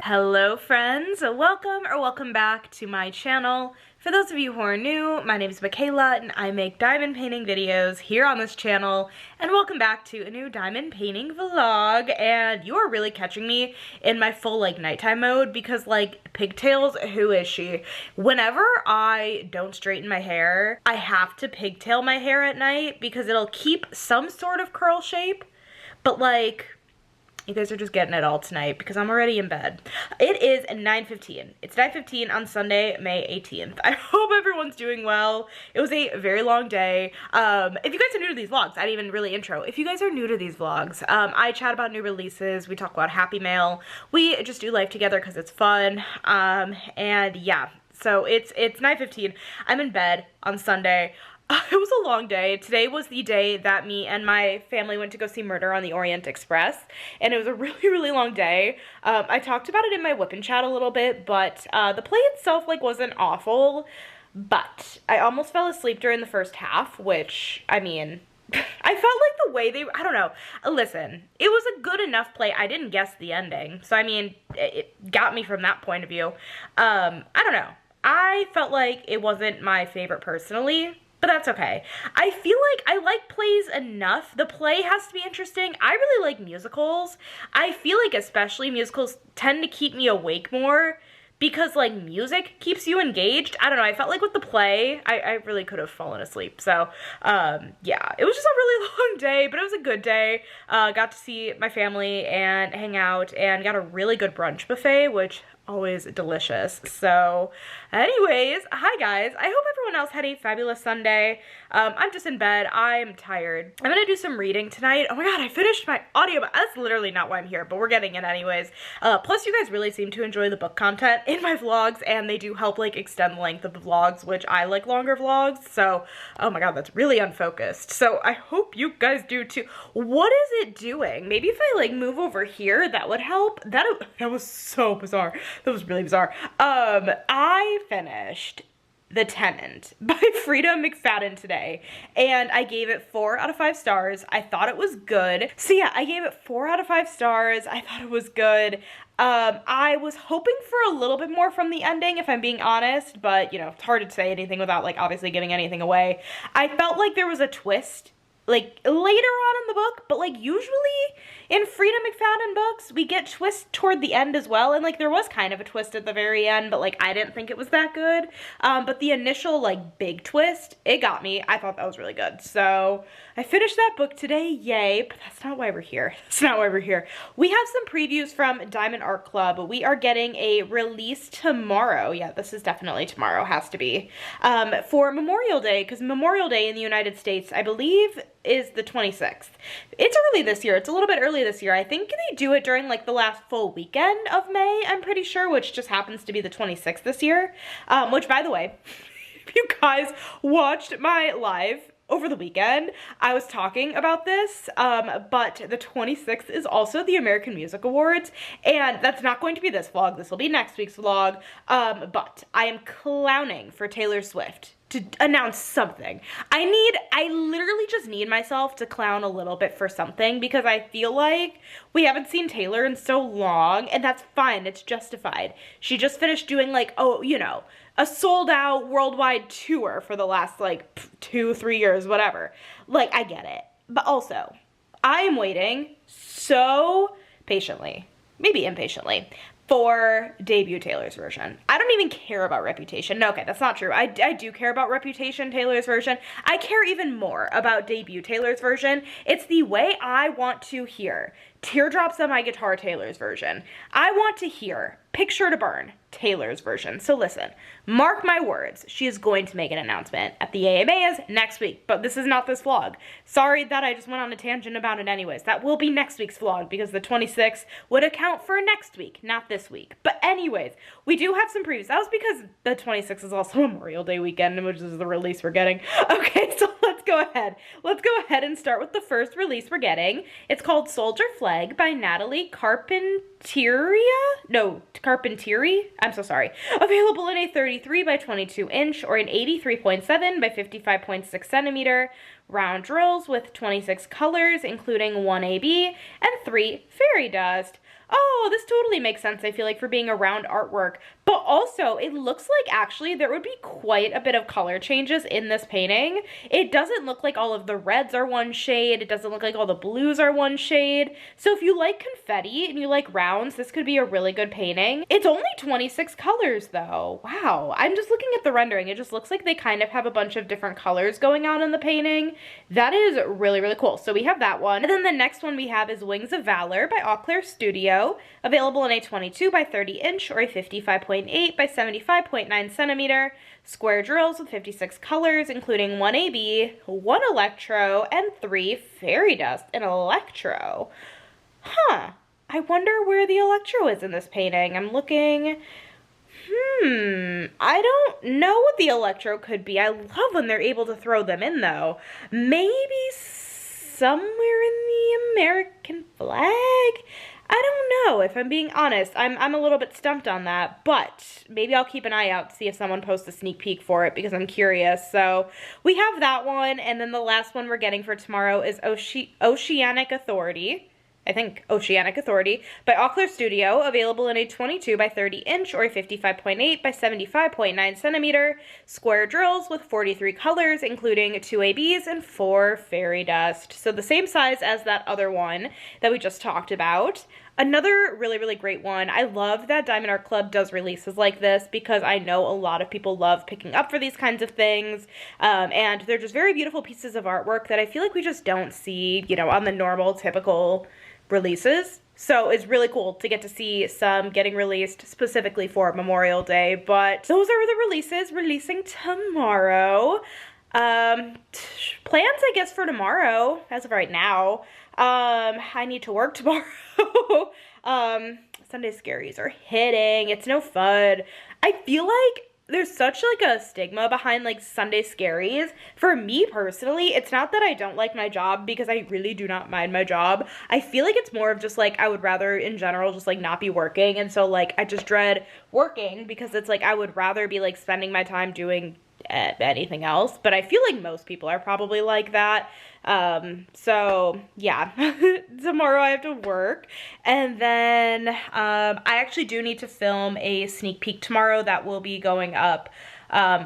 Hello friends, welcome back to my channel. For those of you who are new, my name is Michaela and I make diamond painting videos here on this channel, and welcome back to a new diamond painting vlog. And you are really catching me in my full nighttime mode because pigtails, who is she? Whenever I don't straighten my hair, I have to pigtail my hair at night because it'll keep some sort of curl shape, but you guys are just getting it all tonight because I'm already in bed. It is 9:15. It's 9:15 on Sunday, May 18th. I hope everyone's doing well. It was a very long day. If you guys are new to these vlogs, I didn't even really intro. If you guys are new to these vlogs, I chat about new releases. We talk about Happy Mail. We just do life together because it's fun. And yeah, so it's 9:15. I'm in bed on Sunday. It was a long day. Today was the day that me and my family went to go see Murder on the Orient Express, and it was a really, really long day. I talked about it in my whip and chat a little bit, but the play itself wasn't awful, but I almost fell asleep during the first half, which, I mean, I felt like the way I don't know. Listen, it was a good enough play. I didn't guess the ending, so I mean, it got me from that point of view. I don't know. I felt like it wasn't my favorite personally, but that's okay. I feel like I like plays enough. The play has to be interesting. I really like musicals. I feel like especially musicals tend to keep me awake more because music keeps you engaged. I don't know. I felt like with the play, I really could have fallen asleep. So yeah, it was just a really long day, but it was a good day. Got to see my family and hang out and got a really good brunch buffet, which always delicious. So anyways, hi guys. I hope everyone else had a fabulous Sunday. I'm just in bed. I'm tired. I'm gonna do some reading tonight. Oh my god, I finished my audio, but that's literally not why I'm here, but we're getting it anyways. Plus you guys really seem to enjoy the book content in my vlogs, and they do help extend the length of the vlogs, which I like longer vlogs. So, oh my god, that's really unfocused. So I hope you guys do too. What is it doing? Maybe if I move over here, that would help. That was so bizarre. That was really bizarre. I finished The Tenant by Frida McFadden today, and I gave it 4 out of 5 stars. I thought it was good. So yeah, I gave it 4 out of 5 stars. I thought it was good. I was hoping for a little bit more from the ending, if I'm being honest, but you know, it's hard to say anything without obviously giving anything away. I felt like there was a twist later on in the book, but usually in Frida McFadden books, we get twists toward the end as well, and there was kind of a twist at the very end, but I didn't think it was that good. But the initial big twist, it got me. I thought that was really good. So I finished that book today, yay, but that's not why we're here. That's not why we're here. We have some previews from Diamond Art Club. We are getting a release tomorrow. Yeah, this is definitely tomorrow, has to be, for Memorial Day, because Memorial Day in the United States, I believe, is the 26th. It's early this year. It's a little bit early this year. I think they do it during the last full weekend of May, I'm pretty sure, which just happens to be the 26th this year. Which, by the way, if you guys watched my live over the weekend, I was talking about this, but the 26th is also the American Music Awards, and that's not going to be this vlog. This will be next week's vlog, but I am clowning for Taylor Swift to announce something. I literally just need myself to clown a little bit for something because I feel like we haven't seen Taylor in so long, and that's fine. It's justified. She just finished doing oh, you know, a sold out worldwide tour for the last 2-3 years, whatever. I get it. But also, I am waiting so patiently, maybe impatiently, for debut Taylor's version. I don't even care about Reputation. No, okay, that's not true. I do care about Reputation Taylor's version. I care even more about debut Taylor's version. It's the way I want to hear Teardrops on My Guitar Taylor's version. I want to hear Picture to Burn Taylor's version. So listen, mark my words, she is going to make an announcement at the AMAs next week, but this is not this vlog. Sorry that I just went on a tangent about it anyways. That will be next week's vlog because the 26th would account for next week, not this week. But anyways, we do have some previews. That was because the 26th is also Memorial Day weekend, which is the release we're getting. Okay, so let's go ahead. Let's go ahead and start with the first release we're getting. It's called Soldier Flag by Natalie Carpentieri. I'm so sorry. Available in a 33 by 22 inch or an 83.7 by 55.6 centimeter. Round drills with 26 colors, including 1 AB and 3 fairy dust. oh, this totally makes sense, I feel like, for being a round artwork. But also, it looks like actually there would be quite a bit of color changes in this painting. It doesn't look like all of the reds are one shade. It doesn't look like all the blues are one shade. So if you like confetti and you like rounds, this could be a really good painting. It's only 26 colors though. Wow. I'm just looking at the rendering. It just looks like they kind of have a bunch of different colors going on in the painting. That is really, really cool. So we have that one. And then the next one we have is Wings of Valor by Eau Claire Studio, available in a 22 by 30 inch or a 55.8 by 75.9 centimeter, square drills with 56 colors, including 1 AB, 1 electro, and 3 fairy dust in electro. Huh. I wonder where the electro is in this painting. I'm looking. I don't know what the electro could be. I love when they're able to throw them in, though. Maybe somewhere in the American flag? I don't know, if I'm being honest. I'm a little bit stumped on that, but maybe I'll keep an eye out to see if someone posts a sneak peek for it because I'm curious. So we have that one, and then the last one we're getting for tomorrow is Oceanic Authority. I think Oceanic Authority by Eau Claire Studio, available in a 22 by 30 inch or a 55.8 by 75.9 centimeter, square drills with 43 colors, including 2 ABs and 4 fairy dust. So the same size as that other one that we just talked about. Another really, really great one. I love that Diamond Art Club does releases like this because I know a lot of people love picking up for these kinds of things. And they're just very beautiful pieces of artwork that I feel like we just don't see, you know, on the normal, typical releases. So it's really cool to get to see some getting released specifically for Memorial Day. But those are the releases releasing tomorrow. Plans, I guess, for tomorrow, as of right now. I need to work tomorrow. Sunday scaries are hitting. It's no fun. I feel like there's such like a stigma behind like Sunday scaries. For me personally, it's not that I don't like my job because I really do not mind my job. I feel like it's more of just like I would rather in general just like not be working, and so like I just dread working because it's like I would rather be like spending my time doing anything else. But I feel like most people are probably like that. So yeah, tomorrow I have to work, and then I actually do need to film a sneak peek tomorrow that will be going up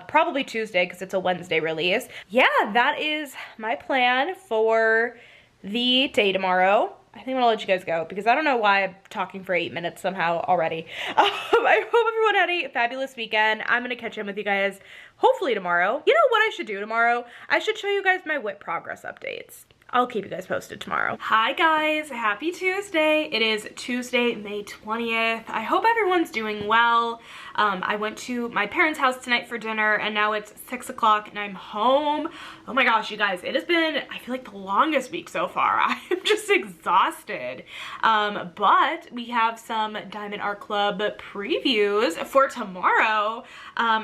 probably Tuesday because it's a Wednesday release. Yeah, that is my plan for the day tomorrow. I think I'm gonna let you guys go because I don't know why I'm talking for 8 minutes somehow already. I hope everyone had a fabulous weekend. I'm gonna catch in with you guys hopefully tomorrow. You know what I should do tomorrow? I should show you guys my WIP progress updates. I'll keep you guys posted tomorrow. Hi guys, happy Tuesday. It is Tuesday, May 20th. I hope everyone's doing well. I went to my parents' house tonight for dinner and now it's 6 o'clock and I'm home. Oh my gosh, you guys, it has been, I feel like the longest week so far. I am just exhausted. But we have some Diamond Art Club previews for tomorrow.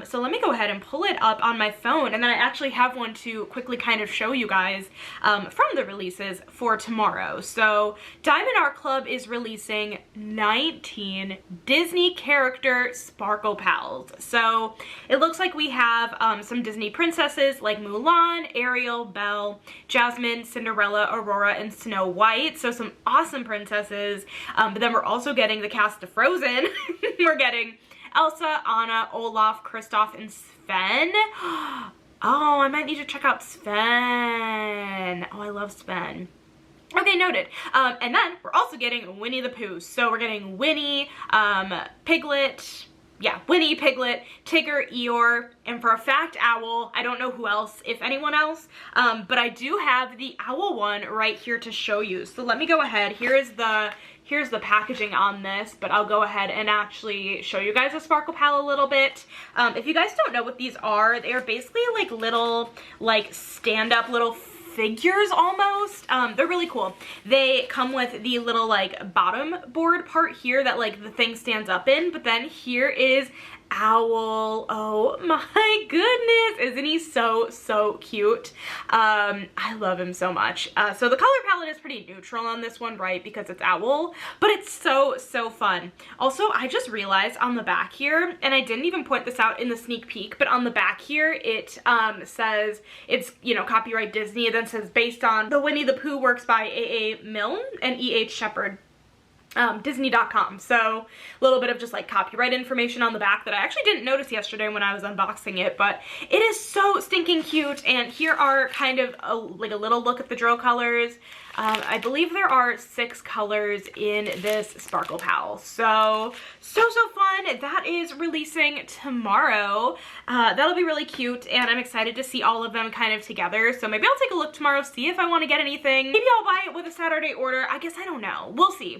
So let me go ahead and pull it up on my phone, and then I actually have one to quickly kind of show you guys from the releases for tomorrow. So Diamond Art Club is releasing 19 Disney character Sparkle Pals. So it looks like we have some Disney princesses like Mulan, Ariel, Belle, Jasmine, Cinderella, Aurora, and Snow White. So some awesome princesses. But then we're also getting the cast of Frozen. We're getting Elsa, Anna, Olaf, Kristoff, and Sven. Oh, I might need to check out Sven. Oh, I love Sven. Okay, noted. And then we're also getting Winnie the Pooh. So we're getting Winnie, Piglet, yeah, Winnie, Piglet, Tigger, Eeyore, and for a fact, Owl. I don't know who else, if anyone else, but I do have the Owl one right here to show you. So let me go ahead. Here's the packaging on this, but I'll go ahead and actually show you guys a Sparkle Pal a little bit. If you guys don't know what these are, they are basically like little, like stand-up little figures almost. They're really cool. They come with the little like bottom board part here that like the thing stands up in, but then here is Owl. Oh my goodness, isn't he so cute? I love him so much. So the color palette is pretty neutral on this one, right, because it's Owl, but it's so fun. Also, I just realized on the back here, and I didn't even point this out in the sneak peek, but on the back here it says it's, you know, copyright Disney, and then says based on the Winnie the Pooh works by A.A. Milne and E.H. Shepard. Disney.com. So a little bit of just like copyright information on the back that I actually didn't notice yesterday when I was unboxing it, but it is so stinking cute. And here are kind of like a little look at the drill colors. I believe there are 6 colors in this Sparkle Pal. So fun. That is releasing tomorrow. That'll be really cute, and I'm excited to see all of them kind of together. So maybe I'll take a look tomorrow, see if I want to get anything. Maybe I'll buy it with a Saturday order. I guess I don't know. We'll see.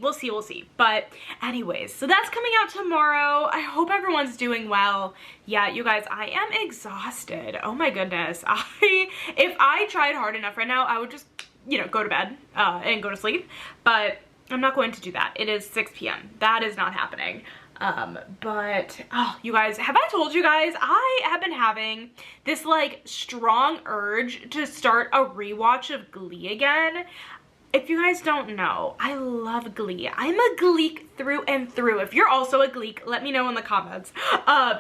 But anyways, so that's coming out tomorrow. I hope everyone's doing well. Yeah, you guys, I am exhausted. Oh my goodness. If I tried hard enough right now, I would just, you know, go to bed and go to sleep, but I'm not going to do that. It is 6 p.m. That is not happening. But oh, you guys, have I told you guys I have been having this like strong urge to start a rewatch of Glee again? If you guys don't know, I love Glee. I'm a Gleek through and through. If you're also a Gleek, let me know in the comments.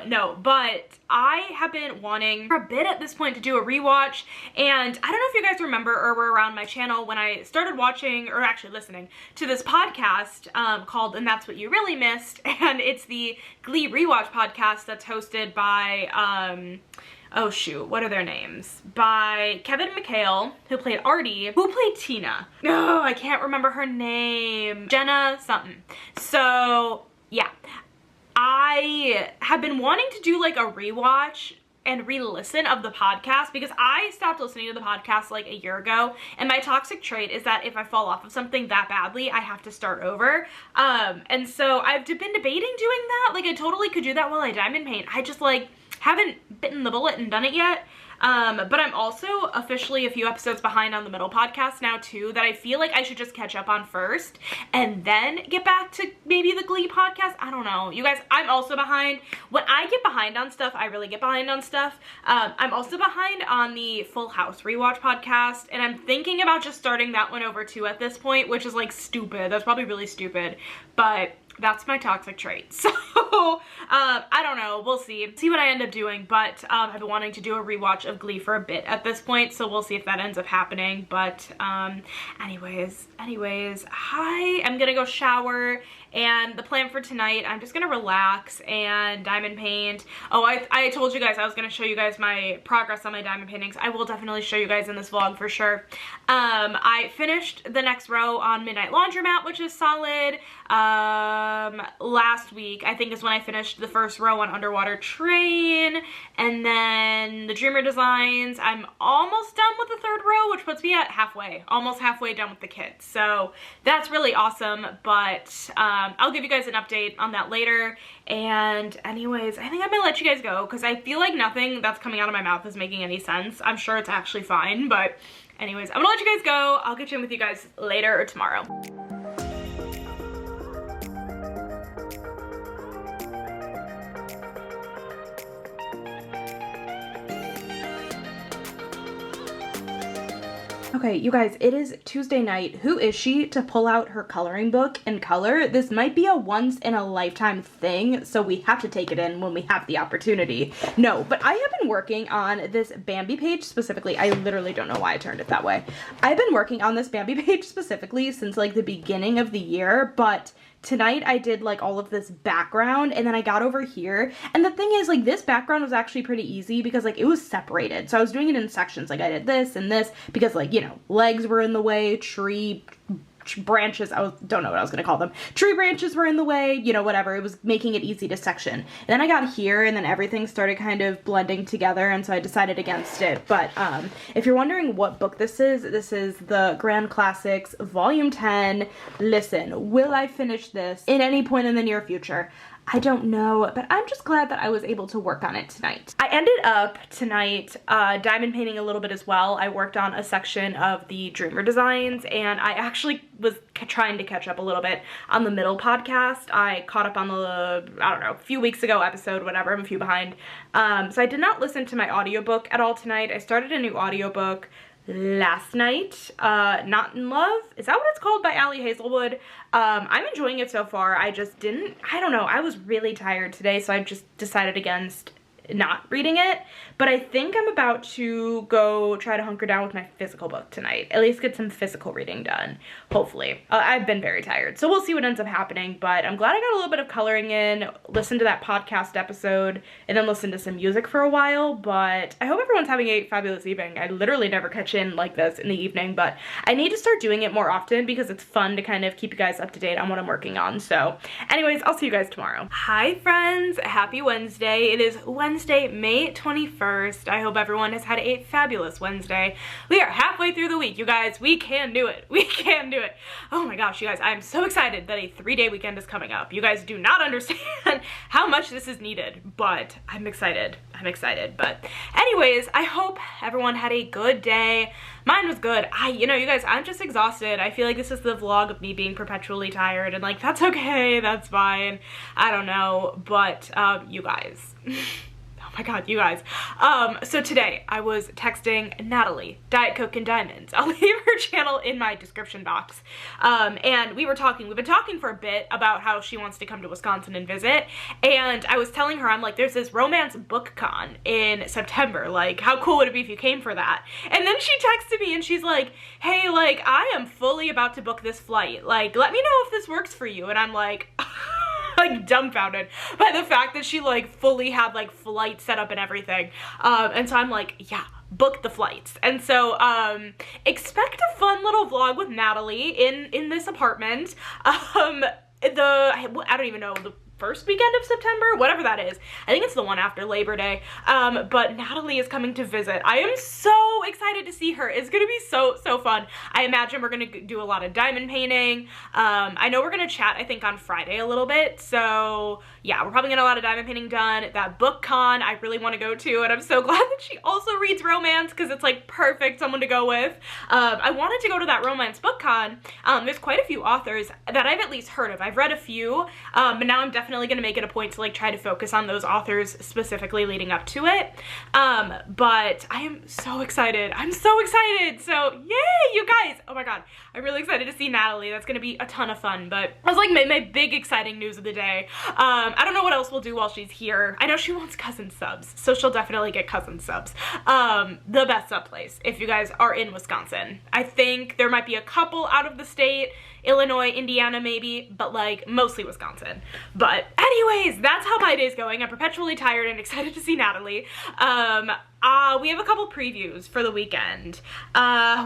No, but I have been wanting for a bit at this point to do a rewatch, and I don't know if you guys remember or were around my channel when I started watching, or actually listening, to this podcast called And That's What You Really Missed, and it's the Glee rewatch podcast that's hosted by, oh shoot, what are their names? By Kevin and Michaela, who played Artie, who played Tina. No, I can't remember her name. Jenna something. So, yeah. I have been wanting to do like a rewatch and re-listen of the podcast because I stopped listening to the podcast like a year ago, and my toxic trait is that if I fall off of something that badly, I have to start over. And so I've been debating doing that. Like I totally could do that while I diamond paint. I just like haven't bitten the bullet and done it yet. But I'm also officially a few episodes behind on the middle podcast now too, that I feel like I should just catch up on first and then get back to maybe the Glee podcast. I don't know. You guys, I'm also behind. When I get behind on stuff, I really get behind on stuff. I'm also behind on the Full House rewatch podcast, and I'm thinking about just starting that one over too at this point, which is like stupid. That's probably really stupid, but that's my toxic trait. So, I don't know. We'll see. See what I end up doing, but I've been wanting to do a rewatch of Glee for a bit at this point, so we'll see if that ends up happening. But anyways, I am gonna go shower, and the plan for tonight, I'm just gonna relax and diamond paint. Oh, I told you guys I was gonna show you guys my progress on my diamond paintings. I will definitely show you guys in this vlog for sure. I finished the next row on Midnight Laundromat, which is solid. Last week, I think, is when I finished the first row on Underwater Train, and then the Dreamer designs, I'm almost done with the third row, which puts me at halfway, almost halfway done with the kits. So that's really awesome, but I'll give you guys an update on that later. And anyways, I think I'm gonna let you guys go because I feel like nothing that's coming out of my mouth is making any sense. I'm sure it's actually fine, but anyways, I'm gonna let you guys go. I'll get you in with you guys later or tomorrow. Okay, you guys, it is Tuesday night. Who is she to pull out her coloring book and color? This might be a once in a lifetime thing, so we have to take it in when we have the opportunity. No, but I have been working on this Bambi page specifically. I literally don't know why I turned it that way. I've been working on this Bambi page specifically since like the beginning of the year, but tonight I did like all of this background, and then I got over here, and the thing is, like, this background was actually pretty easy because like it was separated, so I was doing it in sections. Like I did this and this because, like, you know, legs were in the way, tree branches, don't know what I was gonna call them, tree branches were in the way, you know, whatever. It was making it easy to section. And then I got here, and then everything started kind of blending together, and so I decided against it. But if you're wondering what book this is the Grand Classics Volume 10. Listen, will I finish this in any point in the near future? I don't know, but I'm just glad that I was able to work on it tonight. I ended up tonight diamond painting a little bit as well. I worked on a section of the Dreamer designs, and I actually was trying to catch up a little bit on the middle podcast. I caught up on the, I don't know, a few weeks ago episode, whatever, I'm a few behind. So I did not listen to my audiobook at all tonight. I started a new audiobook last night, Not in Love, is that what it's called, by Allie Hazelwood. I'm enjoying it so far. I just didn't, I don't know, I was really tired today, so I just decided against not reading it, but I think I'm about to go try to hunker down with my physical book tonight. At least get some physical reading done, hopefully. I've been very tired, so we'll see what ends up happening, but I'm glad I got a little bit of coloring in, listened to that podcast episode, and then listened to some music for a while, but I hope everyone's having a fabulous evening. I literally never catch in like this in the evening, but I need to start doing it more often because it's fun to kind of keep you guys up to date on what I'm working on. So anyways, I'll see you guys tomorrow. Hi friends, happy Wednesday. It is Wednesday, May 21st. I hope everyone has had a fabulous Wednesday. We are halfway through the week, you guys. We can do it. We can do it. Oh my gosh, you guys, I'm so excited that a 3-day weekend is coming up. You guys do not understand how much this is needed, but I'm excited. I'm excited. But anyways, I hope everyone had a good day. Mine was good. You know, you guys, I'm just exhausted. I feel like this is the vlog of me being perpetually tired, and like, that's okay, that's fine. I don't know, but you guys. Oh my god, you guys. So today I was texting Natalie, Diet Coke and Diamonds. I'll leave her channel in my description box. And we've been talking for a bit about how she wants to come to Wisconsin and visit. And I was telling her, I'm like, there's this romance book con in September. Like, how cool would it be if you came for that? And then she texted me and she's like, hey, like, I am fully about to book this flight. Like, let me know if this works for you. And I'm like, like dumbfounded by the fact that she like fully had like flights set up and everything. And so I'm like, yeah, book the flights. And so expect a fun little vlog with Natalie in this apartment. I don't even know, the first weekend of September, whatever that is. I think it's the one after Labor Day. But Natalie is coming to visit. I am so excited to see her. It's gonna be so fun. I imagine we're gonna do a lot of diamond painting. I know we're gonna chat, I think, on Friday a little bit. So yeah, we're probably getting a lot of diamond painting done. That book con I really want to go to, and I'm so glad that she also reads romance because it's like perfect someone to go with. I wanted to go to that romance book con. There's quite a few authors that I've at least heard of. I've read a few, but now I'm definitely gonna make it a point to like try to focus on those authors specifically leading up to it. But I am so excited. I'm so excited. So yay, you guys. Oh my god, I'm really excited to see Natalie. That's gonna be a ton of fun. But that was like my big exciting news of the day. I don't know what else we'll do while she's here. I know she wants cousin subs, so she'll definitely get cousin subs. The best sub place if you guys are in Wisconsin. I think there might be a couple out of the state, Illinois, Indiana maybe, but like mostly Wisconsin. But anyways, that's how my day's going. I'm perpetually tired and excited to see Natalie. We have a couple previews for the weekend.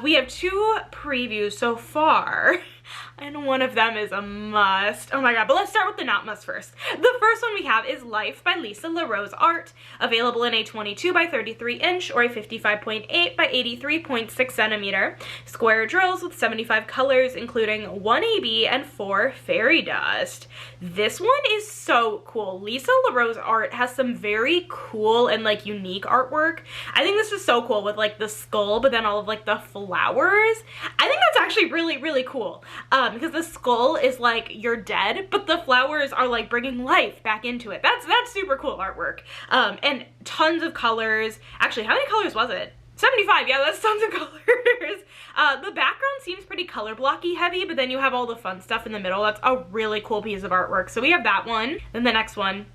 We have 2 previews so far, and one of them is a must. Oh my god, but let's start with the not must first. The first one we have is Life by Lisa LaRose Art, available in a 22 by 33 inch or a 55.8 by 83.6 centimeter. Square drills with 75 colors, including 1 AB and 4 fairy dust. This one is so cool. Lisa LaRose Art has some very cool and like unique artwork. I think this is so cool with like the skull, but then all of like the flowers. I think that's actually really cool. Because the skull is like you're dead, but the flowers are like bringing life back into it. That's super cool artwork. And tons of colors. Actually, how many colors was it? 75, yeah, that's tons of colors. The background seems pretty color blocky heavy, but then you have all the fun stuff in the middle. That's a really cool piece of artwork. So we have that one. Then the next one.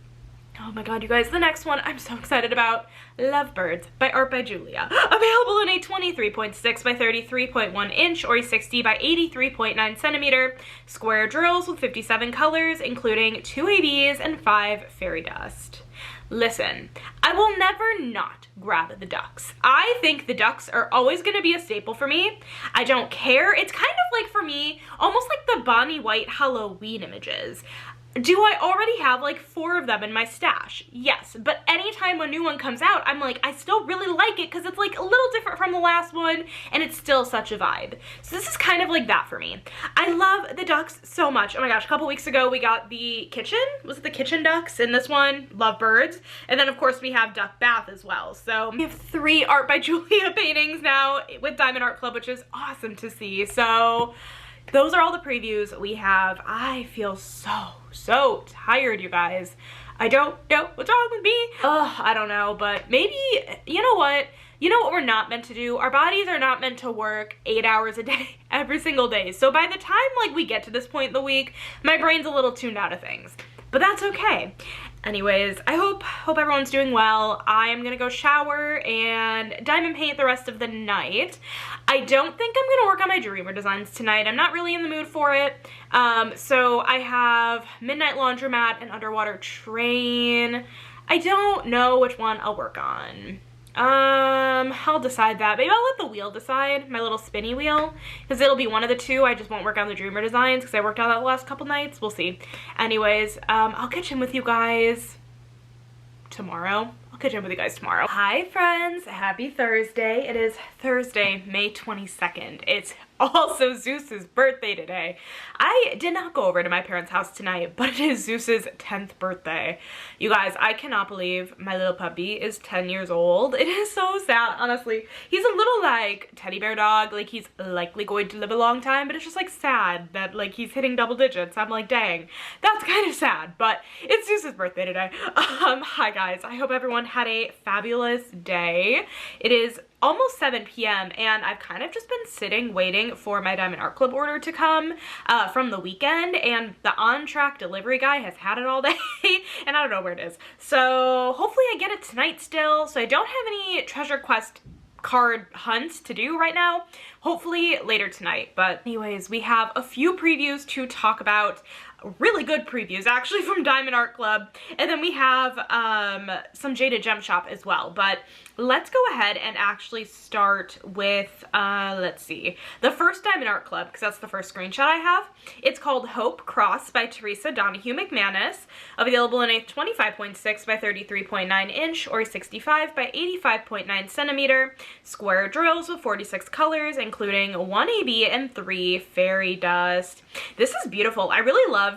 Oh my god, you guys, the next one I'm so excited about. Lovebirds by Art by Julia. Available in a 23.6 by 33.1 inch or a 60 by 83.9 centimeter. Square drills with 57 colors, including 2 ABs and 5 fairy dust. Listen, I will never not grab the ducks. I think the ducks are always going to be a staple for me. I don't care. It's kind of like, for me, almost like the Bonnie White Halloween images. Do I already have like 4 of them in my stash? Yes, but anytime a new one comes out, I'm like, I still really like it because it's like a little different from the last one and it's still such a vibe. So this is kind of like that for me. I love the ducks so much. Oh my gosh, a couple weeks ago we got the kitchen. Was it the kitchen ducks? In this one, Lovebirds. And then of course we have Duck Bath as well. So we have 3 Art by Julia paintings now with Diamond Art Club, which is awesome to see. So those are all the previews we have. I feel so tired, you guys. I don't know what's wrong with me. Ugh, I don't know, but maybe, you know what? You know what we're not meant to do? Our bodies are not meant to work 8 hours a day every single day. So by the time like we get to this point in the week, my brain's a little tuned out of things. but that's okay. Anyways, I hope everyone's doing well. I am gonna go shower and diamond paint the rest of the night. I don't think I'm gonna work on my dreamer designs tonight. I'm not really in the mood for it. So I have Midnight Laundromat and Underwater Train. I don't know which one I'll work on. I'll decide that. Maybe I'll let the wheel decide, my little spinny wheel, because it'll be one of the two. I just won't work on the dreamer designs because I worked on that the last couple nights. We'll see. Anyways, I'll catch in with you guys tomorrow. Hi friends, happy Thursday. It is Thursday, May 22nd. It's also Zeus's birthday today. I did not go over to my parents' house tonight, but it is Zeus's 10th birthday. You guys, I cannot believe my little puppy is 10 years old. It is so sad, honestly. He's a little like teddy bear dog, like he's likely going to live a long time, but it's just like sad that like he's hitting double digits. I'm like, dang, that's kind of sad, but it's Zeus's birthday today. Hi guys, I hope everyone had a fabulous day. It is almost 7 p.m. and I've kind of just been sitting waiting for my Diamond Art Club order to come from the weekend, and the on-track delivery guy has had it all day and I don't know where it is. So hopefully I get it tonight still. So I don't have any treasure quest card hunts to do right now. Hopefully later tonight. But anyways, we have a few previews to talk about. Really good previews actually from Diamond Art Club, and then we have some Jada Gem Shop as well. But let's go ahead and actually start with let's see, the first Diamond Art Club, because that's the first screenshot I have. It's called Hope Cross by Teresa Donahue McManus, available in a 25.6 by 33.9 inch or a 65 by 85.9 centimeter square drills with 46 colors, including 1 AB and 3 fairy dust. This is beautiful. I really love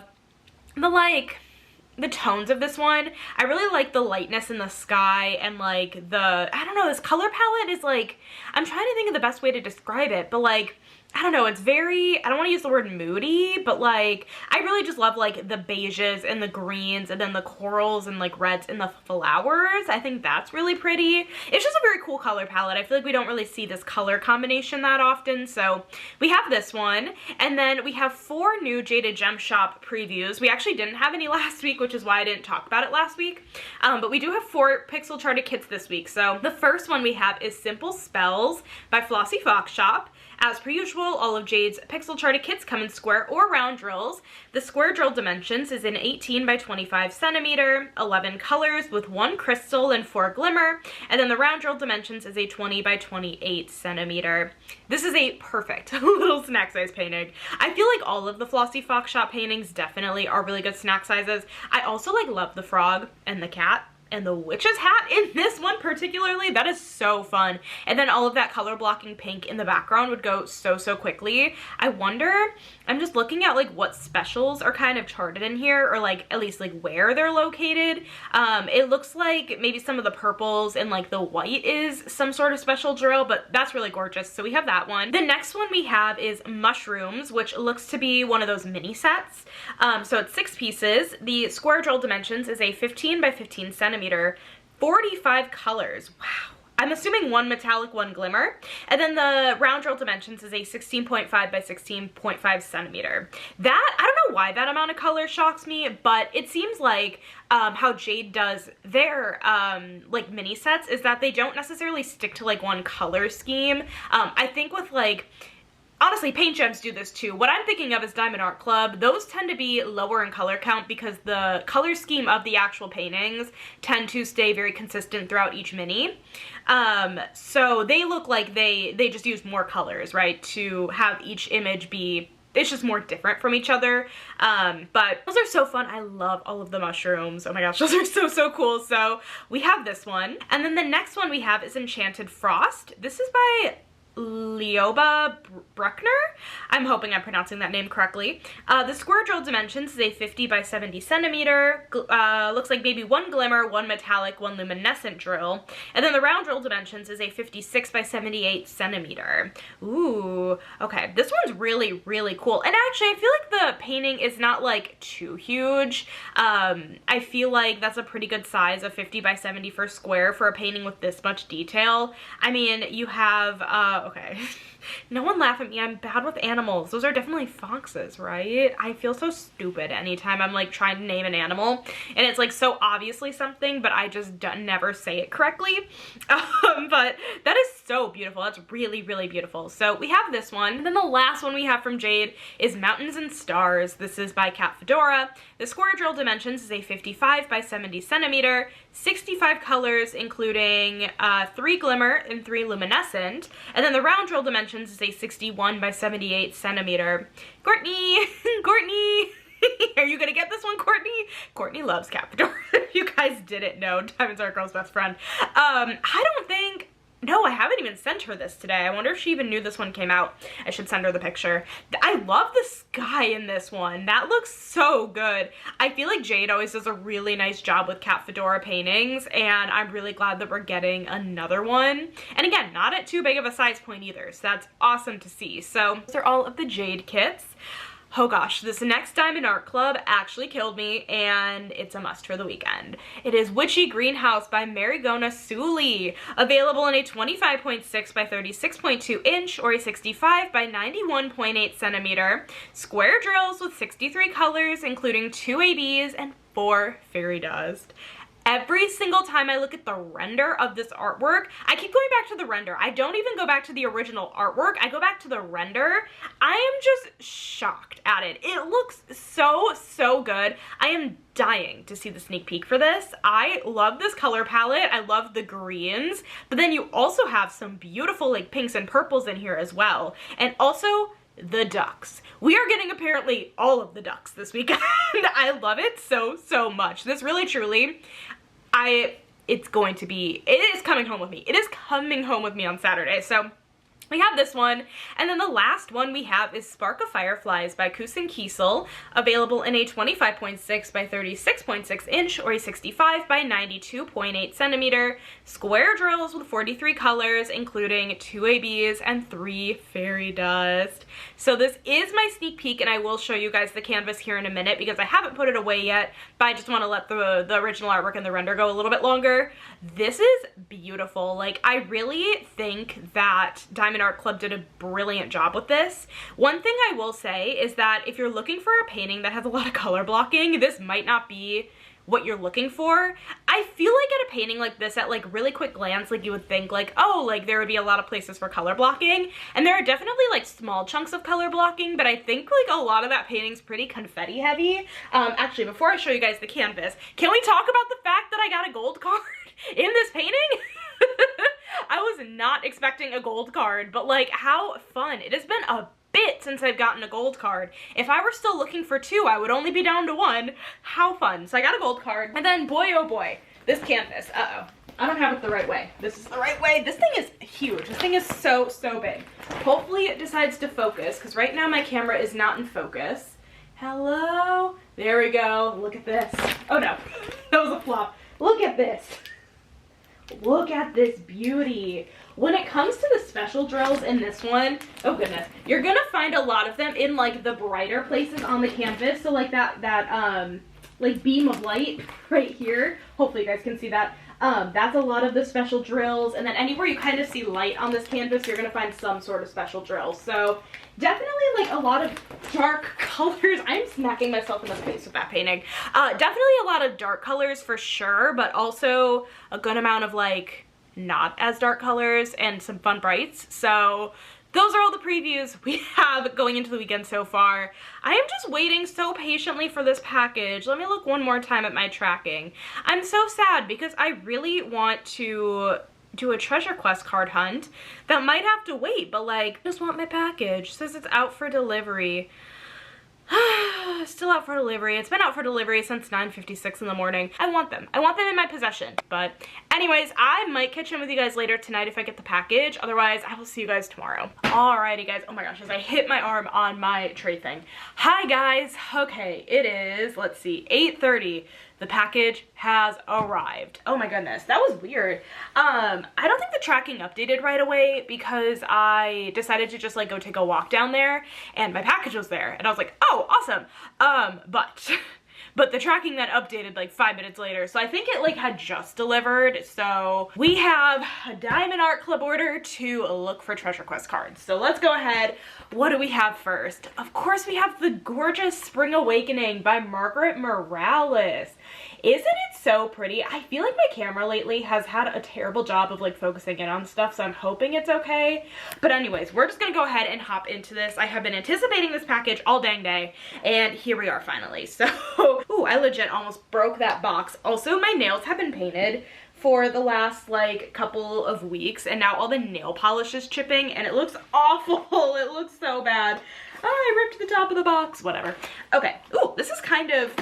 the tones of this one. I really like the lightness in the sky, and like the, I don't know, this color palette is like, I'm trying to think of the best way to describe it, but like, I don't know, it's very, I don't want to use the word moody, but like, I really just love like the beiges and the greens and then the corals and like reds and the flowers. I think that's really pretty. It's just a very cool color palette. I feel like we don't really see this color combination that often. So we have this one, and then we have 4 new Jada Gem Shop previews. We actually didn't have any last week, which is why I didn't talk about it last week. But we do have 4 pixel charted kits this week. So the first one we have is Simple Spells by Flossy Fox Shop. As per usual, all of Jade's pixel charted kits come in square or round drills. The square drill dimensions is an 18 by 25 centimeter, 11 colors with 1 crystal and 4 glimmer, and then the round drill dimensions is a 20 by 28 centimeter. This is a perfect little snack size painting. I feel like all of the Flossy Fox Shop paintings definitely are really good snack sizes. I also like love the frog and the cat and the witch's hat in this one particularly. That is so fun. And then all of that color blocking pink in the background would go so quickly. I wonder, I'm just looking at like what specials are kind of charted in here, or like at least like where they're located. It looks like maybe some of the purples and like the white is some sort of special drill, but that's really gorgeous. So we have that one. The next one we have is Mushrooms, which looks to be one of those mini sets. So it's 6 pieces. The square drill dimensions is a 15 by 15 centimeter, 45 colors. Wow. I'm assuming 1 metallic, 1 glimmer. And then the round drill dimensions is a 16.5 by 16.5 centimeter. That, I don't know why that amount of color shocks me, but it seems like how Jade does their like mini sets is that they don't necessarily stick to like one color scheme. I think with like, honestly, Paint Gems do this too. What I'm thinking of is Diamond Art Club. Those tend to be lower in color count because the color scheme of the actual paintings tend to stay very consistent throughout each mini. So they look like they just use more colors, right, to have each image be, it's just more different from each other. But those are so fun. I love all of the mushrooms. Oh my gosh, those are so cool. So we have this one. And then the next one we have is Enchanted Frost. This is by Leoba Bruckner. I'm hoping I'm pronouncing that name correctly. The square drill dimensions is a 50 by 70 centimeter. Looks like maybe 1 glimmer, 1 metallic, 1 luminescent drill. And then the round drill dimensions is a 56 by 78 centimeter. Ooh, okay. This one's really cool. And actually, I feel like the painting is not like too huge. I feel like that's a pretty good size of 50 by 70 for square for a painting with this much detail. I mean, you have okay. No one laugh at me. I'm bad with animals. Those are definitely foxes, right? I feel so stupid anytime I'm like trying to name an animal and it's like so obviously something, but I just never say it correctly. But that is so beautiful. That's really, really beautiful. So we have this one. And then the last one we have from Jade is Mountains and Stars. This is by Cat Fedora. The square drill dimensions is a 55 by 70 centimeter, 65 colors, including 3 glimmer and 3 luminescent. And then the round drill dimensions is a 61 by 78 centimeter. Courtney, Courtney, are you gonna get this one, Courtney? Courtney loves Cat Fedora. If you guys didn't know, Diamond's our girl's best friend. I don't think, no, I haven't even sent her this today. I wonder if she even knew this one came out. I should send her the picture. I love the sky in this one. That looks so good. I feel like Jade always does a really nice job with Cat Fedora paintings, and I'm really glad that we're getting another one. And again, not at too big of a size point either, so that's awesome to see. So those are all of the Jade kits. Oh gosh, this next Diamond Art Club actually killed me, and it's a must for the weekend. It is Witchy Greenhouse by Marigona Suli, available in a 25.6 by 36.2 inch or a 65 by 91.8 centimeter. Square drills with 63 colors, including 2 ABs and 4 fairy dust. Every single time I look at the render of this artwork, I keep going back to the render. I don't even go back to the original artwork. I go back to the render. I am just shocked at it. It looks so, so good. I am dying to see the sneak peek for this. I love this color palette. I love the greens, but then you also have some beautiful like pinks and purples in here as well. And also the ducks. We are getting apparently all of the ducks this weekend. I love it so, so much. This really, truly, it is coming home with me. It is coming home with me on Saturday. So we have this one, and then the last one we have is Spark of Fireflies by Kusin Kiesel, available in a 25.6 by 36.6 inch or a 65 by 92.8 centimeter. Square drills with 43 colors, including 2 ABs and 3 fairy dust. So this is my sneak peek, and I will show you guys the canvas here in a minute because I haven't put it away yet, but I just want to let the original artwork and the render go a little bit longer. This is beautiful. Like, I really think that Diamond Art Club did a brilliant job with this. One thing I will say is that if you're looking for a painting that has a lot of color blocking, this might not be what you're looking for. I feel like at a painting like this, at like really quick glance, like you would think like, oh, like there would be a lot of places for color blocking, and there are definitely like small chunks of color blocking, but I think like a lot of that painting's pretty confetti heavy. Actually, before I show you guys the canvas, can we talk about the fact that I got a gold card in this painting? I was not expecting a gold card, but like how fun. It has been a bit since I've gotten a gold card. If I were still looking for 2, I would only be down to 1. How fun. So I got a gold card. And then boy oh boy, this canvas. Uh-oh. I don't have it the right way. This is the right way. This thing is huge. This thing is so, so big. Hopefully it decides to focus, because right now my camera is not in focus. Hello? There we go. Look at this. Oh no, that was a flop. Look at this. Look at this beauty. When it comes to the special drills in this one, oh goodness, you're gonna find a lot of them in like the brighter places on the canvas. So like that like beam of light right here. Hopefully you guys can see that. That's a lot of the special drills. And then anywhere you kind of see light on this canvas, you're gonna find some sort of special drill. So definitely like a lot of dark colors. I'm smacking myself in the face with that painting. Definitely a lot of dark colors for sure, but also a good amount of like not as dark colors and some fun brights. So those are all the previews we have going into the weekend so far. I am just waiting so patiently for this package. Let me look one more time at my tracking. I'm so sad because I really want to do a treasure quest card hunt that might have to wait, but like, I just want my package. It says it's out for delivery. Still out for delivery. It's been out for delivery since 9:56 in the morning. I want them. I want them in my possession. But anyways, I might catch in with you guys later tonight if I get the package. Otherwise, I will see you guys tomorrow. Alrighty guys. Oh my gosh, as I hit my arm on my tray thing. Hi guys. Okay, it is, let's see, 8:30. The package has arrived. Oh my goodness, that was weird. I don't think the tracking updated right away because I decided to just like go take a walk down there and my package was there and I was like, oh, awesome. But but the tracking then updated like 5 minutes later. So I think it like had just delivered. So we have a Diamond Art Club order to look for treasure quest cards. So let's go ahead. What do we have first? Of course we have the gorgeous Spring Awakening by Margaret Morales. Isn't it so pretty? I feel like my camera lately has had a terrible job of like focusing in on stuff, so I'm hoping it's okay. But anyways, we're just gonna go ahead and hop into this. I have been anticipating this package all dang day, and here we are finally. So, ooh, I legit almost broke that box. Also, my nails have been painted for the last like couple of weeks, and now all the nail polish is chipping, and it looks awful. It looks so bad. Oh, I ripped the top of the box, whatever. Okay, ooh, this is kind of,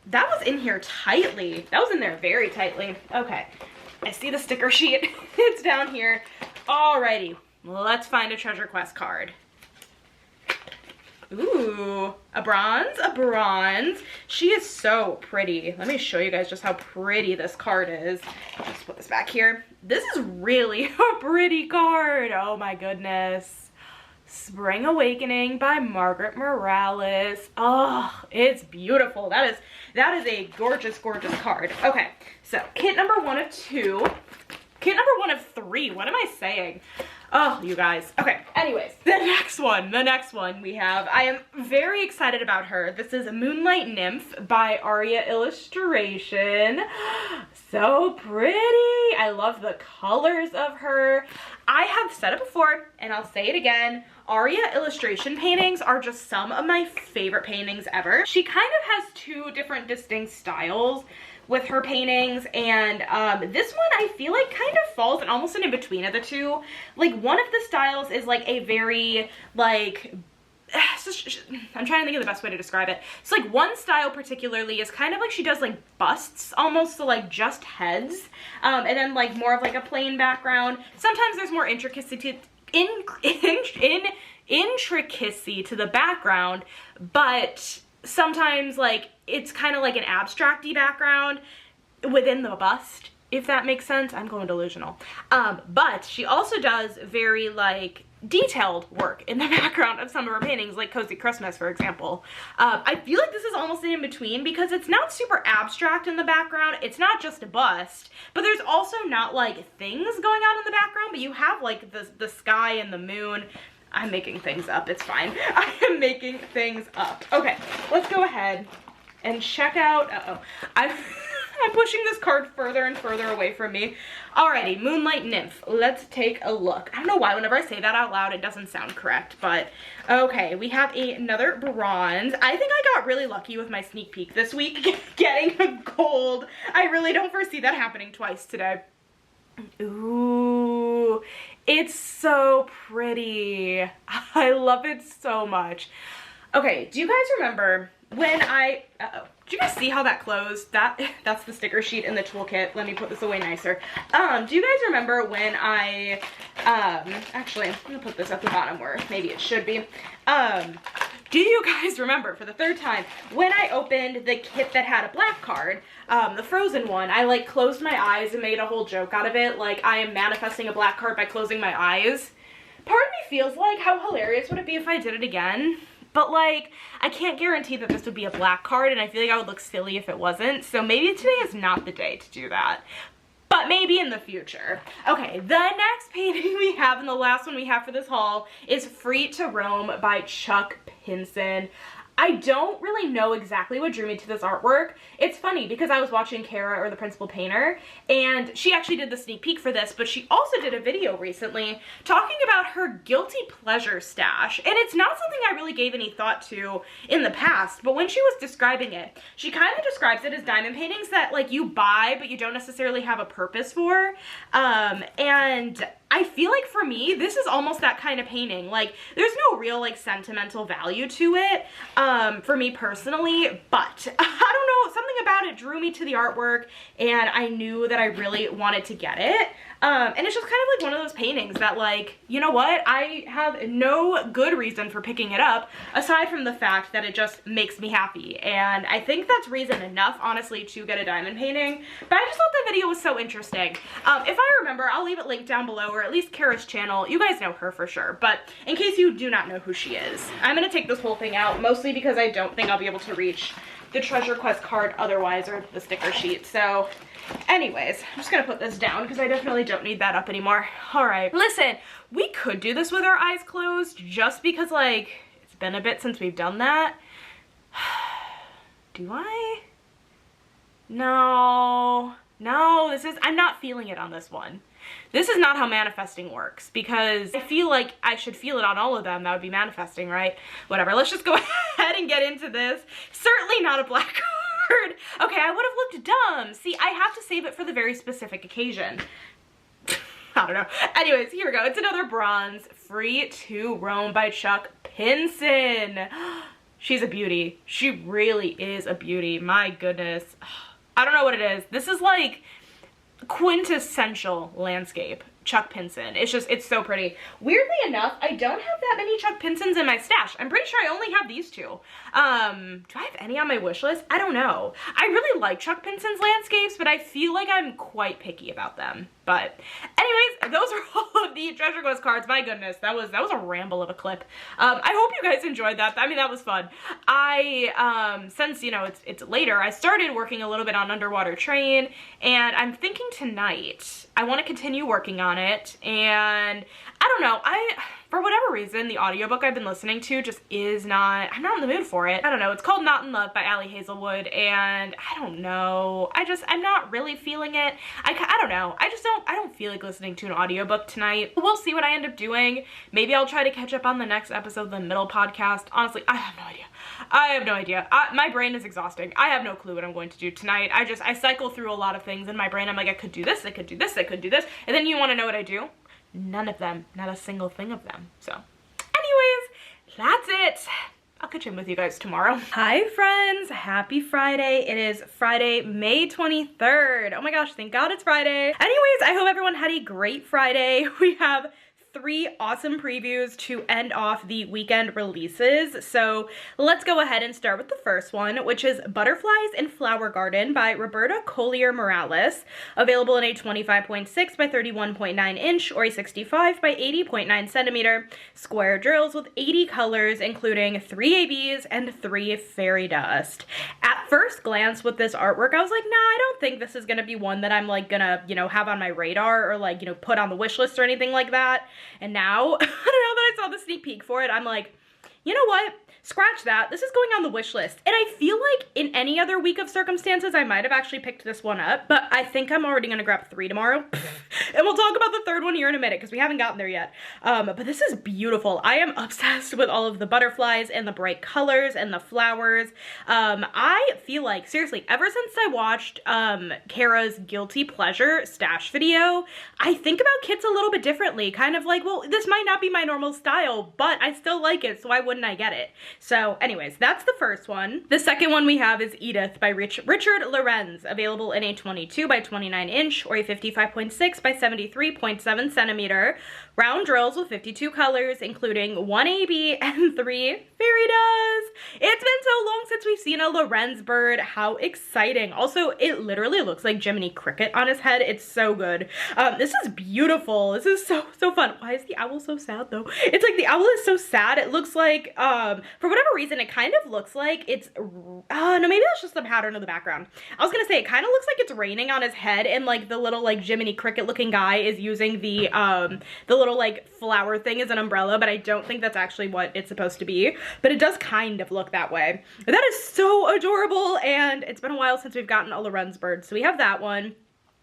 that was in here tightly. That was in there very tightly. Okay, I see the sticker sheet. It's down here. Alrighty, let's find a treasure quest card. Ooh, a bronze, a bronze. She is so pretty. Let me show you guys just how pretty this card is. Just put this back here. This is really a pretty card. Oh my goodness. Spring Awakening by Margaret Morales. Oh, it's beautiful. That is a gorgeous, gorgeous card. Okay, so kit number 1 of 2. Kit number 1 of 3. What am I saying? Oh, you guys. Okay, anyways, the next one we have, I am very excited about her. This is Moonlight Nymph by Aria Illustration. So pretty. I love the colors of her. I have said it before, and I'll say it again. Aria Illustration paintings are just some of my favorite paintings ever. She kind of has 2 different distinct styles with her paintings, and this one I feel like kind of falls almost in between of the 2. Like, one of the styles is like a very like, I'm trying to think of the best way to describe it. So like one style particularly is kind of like she does like busts almost, so like just heads, and then like more of like a plain background. Sometimes there's more intricacy to intricacy to the background, but sometimes like it's kind of like an abstract-y background within the bust, if that makes sense. I'm going delusional. But she also does very like detailed work in the background of some of her paintings, like Cozy Christmas, for example. I feel like this is almost in between because it's not super abstract in the background. It's not just a bust, but there's also not like things going on in the background, but you have like the sky and the moon. I'm making things up, it's fine. I am making things up. Okay, let's go ahead and check out, I'm pushing this card further and further away from me. Alrighty, Moonlight Nymph, let's take a look. I don't know why whenever I say that out loud it doesn't sound correct, but okay, we have another bronze. I think I got really lucky with my sneak peek this week getting a gold. I really don't foresee that happening twice today. Ooh, it's so pretty. I love it so much. Okay, do you guys remember when do you guys see how that closed? That's the sticker sheet in the toolkit. Let me put this away nicer. Do you guys remember when I, actually, I'm gonna put this at the bottom where maybe it should be. Do you guys remember, for the 3rd time, when I opened the kit that had a black card, the Frozen one, I like closed my eyes and made a whole joke out of it, like I am manifesting a black card by closing my eyes? Part of me feels like, how hilarious would it be if I did it again? But like, I can't guarantee that this would be a black card, and I feel like I would look silly if it wasn't, so maybe today is not the day to do that. But maybe in the future. Okay, the next painting we have, and the last one we have for this haul, is Free to Roam by Chuck Pinson. I don't really know exactly what drew me to this artwork. It's funny because I was watching Kara, or the Principal Painter, and she actually did the sneak peek for this, but she also did a video recently talking about her guilty pleasure stash. And it's not something I really gave any thought to in the past, but when she was describing it, she kind of describes it as diamond paintings that like you buy, but you don't necessarily have a purpose for. And I feel like for me, this is almost that kind of painting. Like, there's no real, like, sentimental value to it, for me personally, but I don't know, something about it drew me to the artwork, and I knew that I really wanted to get it. And it's just kind of like one of those paintings that, like, you know what, I have no good reason for picking it up, aside from the fact that it just makes me happy, and I think that's reason enough, honestly, to get a diamond painting. But I just thought the video was so interesting. If I remember, I'll leave it linked down below, or at least Kara's channel. You guys know her for sure, but in case you do not know who she is, I'm gonna take this whole thing out, mostly because I don't think I'll be able to reach the Treasure Quest card otherwise, or the sticker sheet. So anyways, I'm just gonna put this down because I definitely don't need that up anymore. All right, listen, we could do this with our eyes closed just because, like, it's been a bit since we've done that. Do I? No, I'm not feeling it on this one. This is not how manifesting works, because I feel like I should feel it on all of them. That would be manifesting, right? Whatever, let's just go ahead and get into this. Certainly not a black card. Okay, I would have looked dumb. See, I have to save it for the very specific occasion. I don't know. Anyways, here we go. It's another bronze. Free to Roam by Chuck Pinson. She's a beauty. She really is a beauty. My goodness. I don't know what it is. This is like quintessential landscape Chuck Pinson. It's so pretty. Weirdly enough, I don't have that many Chuck Pinsons in my stash. I'm pretty sure I only have these two. Do I have any on my wish list? I don't know. I really like Chuck Pinson's landscapes, but I feel like I'm quite picky about them. But anyways, those are all of the Treasure Quest cards. My goodness, that was a ramble of a clip. I hope you guys enjoyed that. I mean, that was fun. Since, you know, it's later, I started working a little bit on Underwater Train, and I'm thinking tonight I want to continue working on it. And I don't know, for whatever reason, the audiobook I've been listening to just I'm not in the mood for it. I don't know, it's called Not in Love by Ali Hazelwood, and I don't know, I'm not really feeling it. I don't know, I don't feel like listening to an audiobook tonight. We'll see what I end up doing. Maybe I'll try to catch up on the next episode of the middle podcast. Honestly, I have no idea. I have no idea. My brain is exhausting. I have no clue what I'm going to do tonight. I cycle through a lot of things in my brain. I'm like, I could do this, I could do this, I could do this. And then you want to know what I do? None of them. Not a single thing of them. So anyways, that's it. I'll catch in with you guys tomorrow. Hi friends, happy Friday. It is Friday, May 23rd. Oh my gosh, thank God it's Friday. Anyways, I hope everyone had a great Friday. We have 3 awesome previews to end off the weekend releases. So let's go ahead and start with the first one, which is Butterflies in Flower Garden by Roberta Collier Morales, available in a 25.6 by 31.9 inch or a 65 by 80.9 centimeter square drills with 80 colors, including 3 ABs and 3 fairy dust. At first glance with this artwork, I was like, nah, I don't think this is gonna be one that I'm like gonna, you know, have on my radar or like, you know, put on the wish list or anything like that. And now, now that I saw the sneak peek for it, I'm like, you know what? Scratch that. This is going on the wish list. And I feel like in any other week of circumstances, I might have actually picked this one up, but I think I'm already going to grab 3 tomorrow. And we'll talk about the third one here in a minute because we haven't gotten there yet. But this is beautiful. I am obsessed with all of the butterflies and the bright colors and the flowers. I feel like, seriously, ever since I watched Kara's Guilty Pleasure stash video, I think about kits a little bit differently. Kind of like, well, this might not be my normal style, but I still like it, so why wouldn't I get it? So anyways, that's the first one. The second one we have is Edith by Richard Lorenz, available in a 22 by 29 inch or a 55.6 by 73.7 centimeter. Round drills with 52 colors, including 1 AB and 3 fairy dust. It's been so long since we've seen a Lorenz bird. How exciting. Also, it literally looks like Jiminy Cricket on his head. It's so good. This is beautiful. This is so fun. Why is the owl so sad though? It's like the owl is so sad. It looks like, for whatever reason, it kind of looks like it's, no, maybe that's just the pattern of the background. I was gonna say, it kind of looks like it's raining on his head and like the little like Jiminy Cricket looking guy is using the little like flower thing as an umbrella, but I don't think that's actually what it's supposed to be. But it does kind of look that way. But that is so adorable, and it's been a while since we've gotten a Lorenz bird, so we have that one.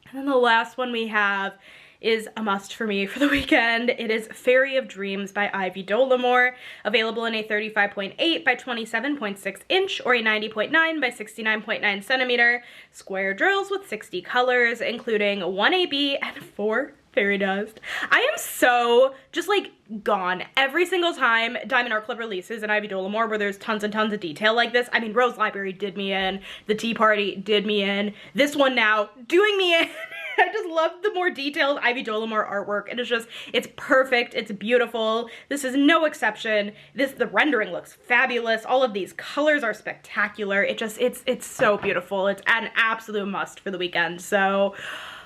And then the last one we have is a must for me for the weekend. It is Fairy of Dreams by Ivy Dollamore, available in a 35.8 by 27.6 inch or a 90.9 by 69.9 centimeter square drills with 60 colors, including 1 AB and 4 fairy dust. I am so just like gone every single time Diamond Art Club releases an Ivy Dollamore where there's tons and tons of detail like this. I mean, Rose Library did me in, The Tea Party did me in, this one now doing me in. I just love the more detailed Ivy Dollamore artwork. It is just, it's perfect, it's beautiful. This is no exception. The rendering looks fabulous. All of these colors are spectacular. It's so beautiful. It's an absolute must for the weekend. So,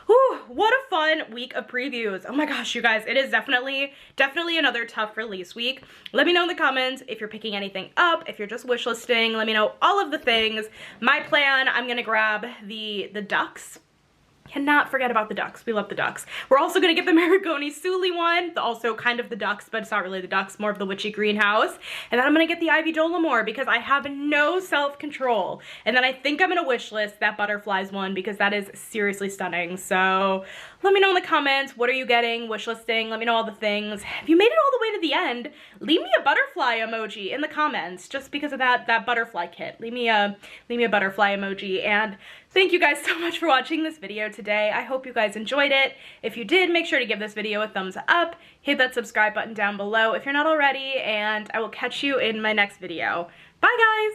Whew, what a fun week of previews. Oh my gosh, you guys, it is definitely another tough release week. Let me know in the comments if you're picking anything up, if you're just wishlisting. Let me know all of the things. My plan, I'm gonna grab the ducks. Cannot forget about the ducks. We love the ducks. We're also gonna get the Marigoni Suli one, also kind of the ducks, but it's not really the ducks, more of the witchy greenhouse. And then I'm gonna get the Ivy Dolomore because I have no self-control. And then I think I'm gonna wish list that butterflies one because that is seriously stunning. So let me know in the comments, what are you getting, wish listing, let me know all the things. If you made it all the way to the end, leave me a butterfly emoji in the comments just because of that butterfly kit. Leave me a butterfly emoji. And thank you guys so much for watching this video today. I hope you guys enjoyed it. If you did, make sure to give this video a thumbs up, hit that subscribe button down below if you're not already, and I will catch you in my next video. Bye guys!